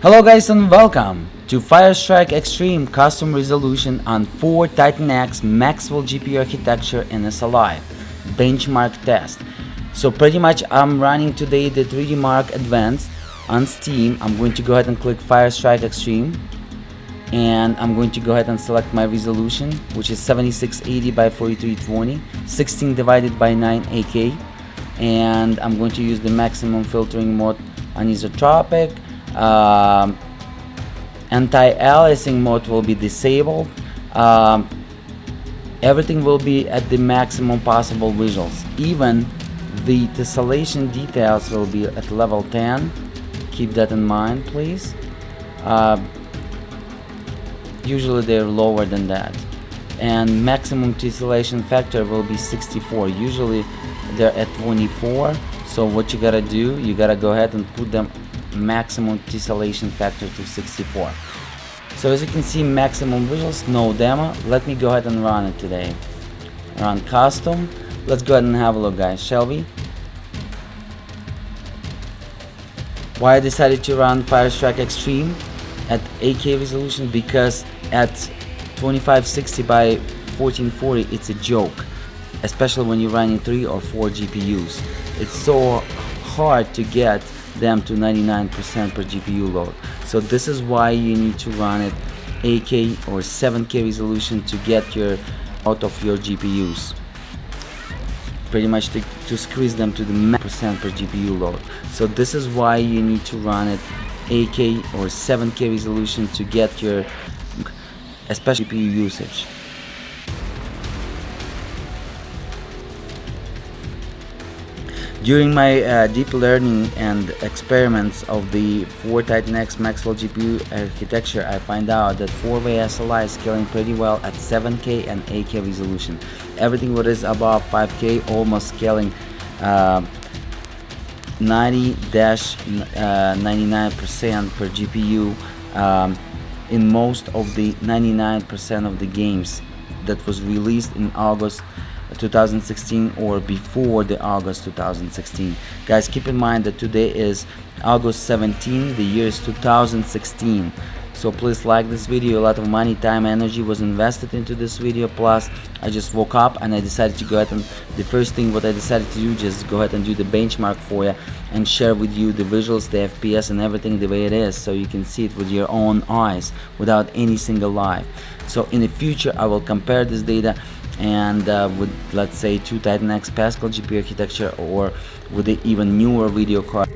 Hello guys and welcome to Firestrike Extreme Custom Resolution on 4 Titan X Maxwell GPU architecture in SLI benchmark test. So pretty much I'm running today the 3dmark Advanced on Steam. I'm going to go ahead and click Firestrike Extreme, and I'm going to go ahead and select my resolution, which is 7680 by 4320, 16 divided by 9 AK, and I'm going to use the maximum filtering mode anisotropic. Anti-aliasing mode will be disabled. Everything will be at the maximum possible visuals. Even the tessellation details will be at level 10. Keep that in mind, please. Usually they're lower than that. And maximum tessellation factor will be 64. Usually they're at 24. So what you gotta do, you gotta go ahead and put them maximum tessellation factor to 64. So as you can see, maximum visuals, no demo. Let me go ahead and run it today. Run custom. Let's go ahead and have a look, guys, shall we? Why I decided to run Firestrike Extreme at 8K resolution? Because at 2560 by 1440 it's a joke, especially when you're running 3 or 4 GPUs. It's so hard to get them to 99% per GPU load. So this is why you need to run it 8K or 7K resolution to get your out of your GPUs. Pretty much to squeeze them to the percent per GPU load. So this is why you need to run it 8K or 7K resolution to get your especially GPU usage. During my deep learning and experiments of the 4 Titan X Maxwell GPU architecture, I find out that 4-way SLI is scaling pretty well at 7K and 8K resolution. Everything what is above 5K almost scaling 90-99% per GPU in most of the 99% of the games that was released in August 2016 or before the August 2016. Guys, keep in mind that today is August 17, the year is 2016. So please like this video. A lot of money, time, energy was invested into this video. Plus I just woke up and I decided to go ahead and the first thing what I decided to do, just go ahead and do the benchmark for you and share with you the visuals, the FPS and everything the way it is, so you can see it with your own eyes without any single lie. So in the future I will compare this data and with, let's say, 2 Titan X Pascal GPU architecture, or with the even newer video card.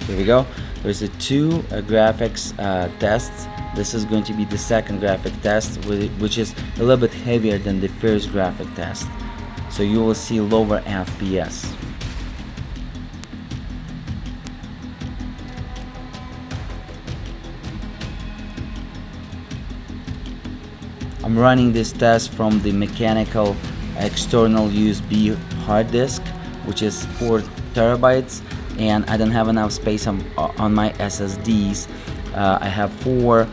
Here we go. There's a 2 graphics tests. This is going to be the second graphic test, which is a little bit heavier than the first graphic test. So you will see lower FPS. I'm running this test from the mechanical external USB hard disk, which is 4 terabytes. And I don't have enough space on my SSDs. I have 4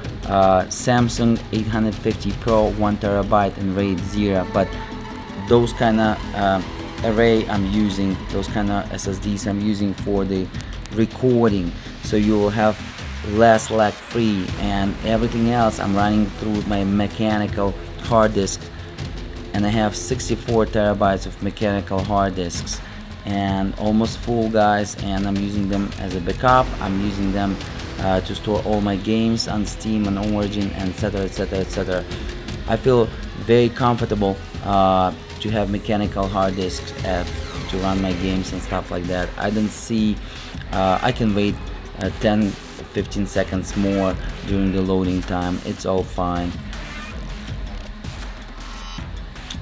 Samsung 850 Pro 1 terabyte and RAID 0, but those kind of array I'm using, those kind of SSDs I'm using for the recording, so you will have less lag free, and everything else I'm running through my mechanical hard disk, and I have 64 terabytes of mechanical hard disks and almost full, guys, and I'm using them as a backup. I'm using them to store all my games on Steam and Origin, and etc, etc, etc. I feel very comfortable to have mechanical hard disks to run my games and stuff like that. I don't see I can wait 10-15 seconds more during the loading time. It's all fine.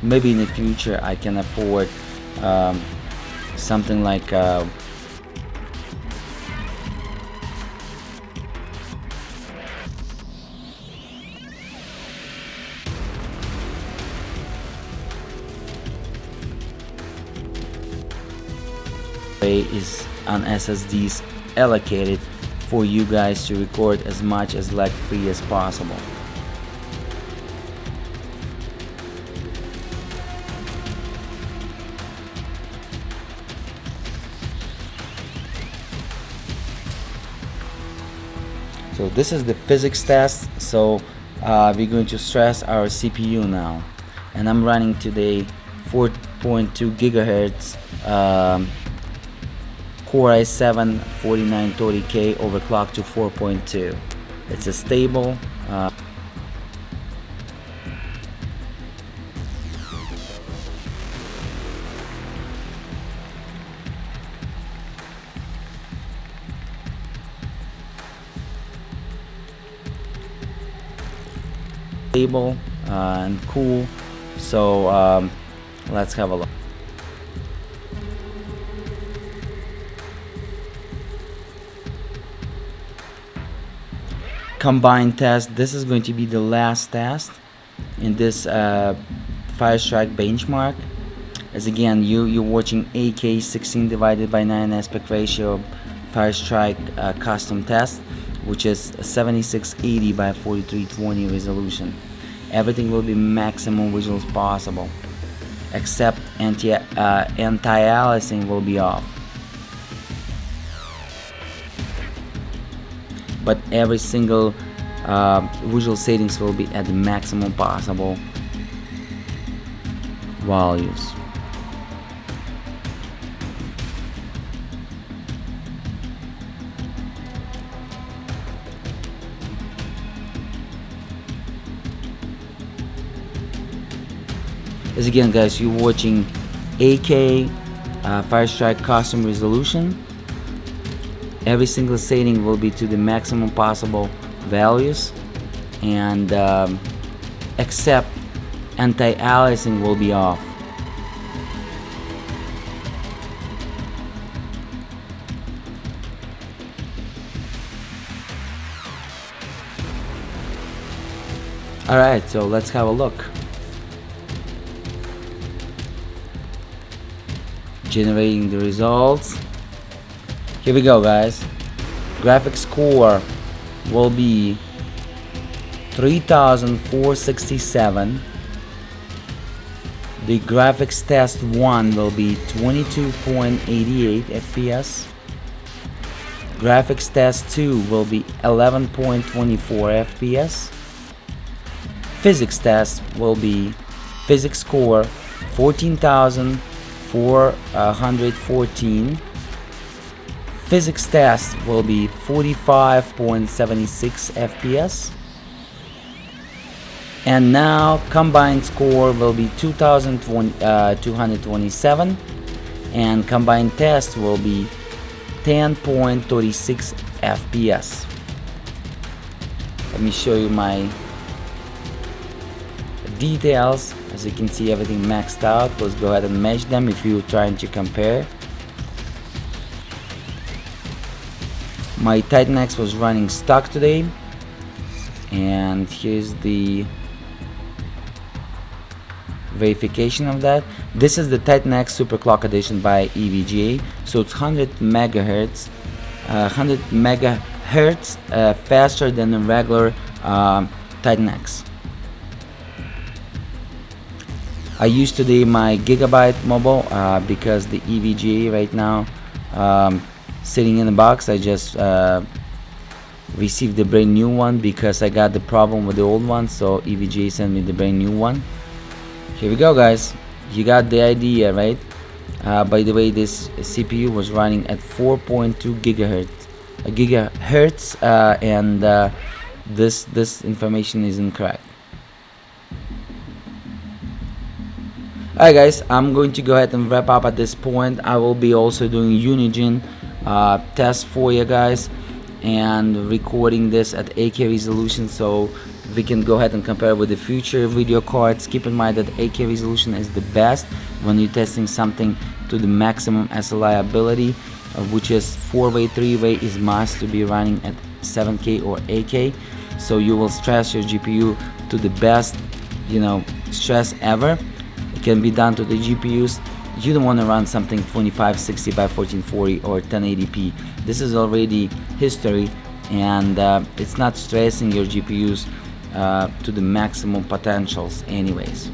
Maybe in the future I can afford something like is on SSDs allocated for you guys to record as much as lag free as possible. So this is the physics test. So we're going to stress our CPU now, and I'm running today 4.2 gigahertz Core i7 4930K overclocked to 4.2. It's a stable and cool. So let's have a look. Combined test. This is going to be the last test in this firestrike benchmark. As again, you're watching 8K 16 divided by 9 aspect ratio firestrike custom test, which is 7680 by 4320 resolution. Everything will be maximum visuals possible, except anti-aliasing will be off. But every single visual settings will be at the maximum possible values. As again, guys, you're watching 8K firestrike custom resolution. Every single setting will be to the maximum possible values, and except anti-aliasing will be off. Alright, so let's have a look. Generating the results. Here we go, guys. Graphics core will be 3467. The graphics test 1 will be 22.88 FPS. Graphics test 2 will be 11.24 FPS. Physics test will be physics core 14,414. Physics test will be 45.76 FPS. And now combined score will be 2,227, and combined test will be 10.36 FPS. Let me show you my details. As you can see, everything maxed out. Let's go ahead and measure them if you're trying to compare. My Titan X was running stock today, and here's the verification of that. This is the Titan X Superclocked edition by EVGA, so it's 100 megahertz faster than the regular Titan X. I used today my Gigabyte mobile because the EVGA right now sitting in the box. I just received the brand new one because I got the problem with the old one, so EVGA sent me the brand new one. Here we go, guys. You got the idea, right? By the way, this CPU was running at 4.2 gigahertz, and this information is incorrect. Alright, guys, I'm going to go ahead and wrap up at this point. I will be also doing Unigine test for you guys and recording this at 8K resolution, so we can go ahead and compare with the future video cards. Keep in mind that 8K resolution is the best when you're testing something to the maximum SLI ability, which is 4-way, 3-way is must to be running at 7K or 8K. So you will stress your GPU to the best, stress ever. It can be done to the GPUs You don't want to run something 2560 by 1440 or 1080p. This is already history, and it's not stressing your GPUs to the maximum potentials anyways.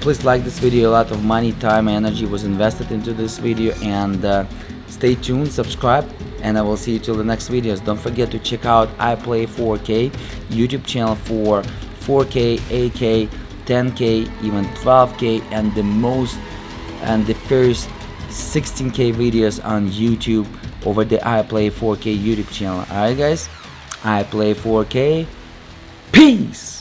Please like this video. A lot of money, time, energy was invested into this video, and stay tuned, subscribe, and I will see you till the next videos. Don't forget to check out I Play 4K YouTube channel for 4K, 8K, 10K, even 12K, and the first 16K videos on YouTube over the I Play 4K YouTube channel. Alright guys, I Play 4K, peace!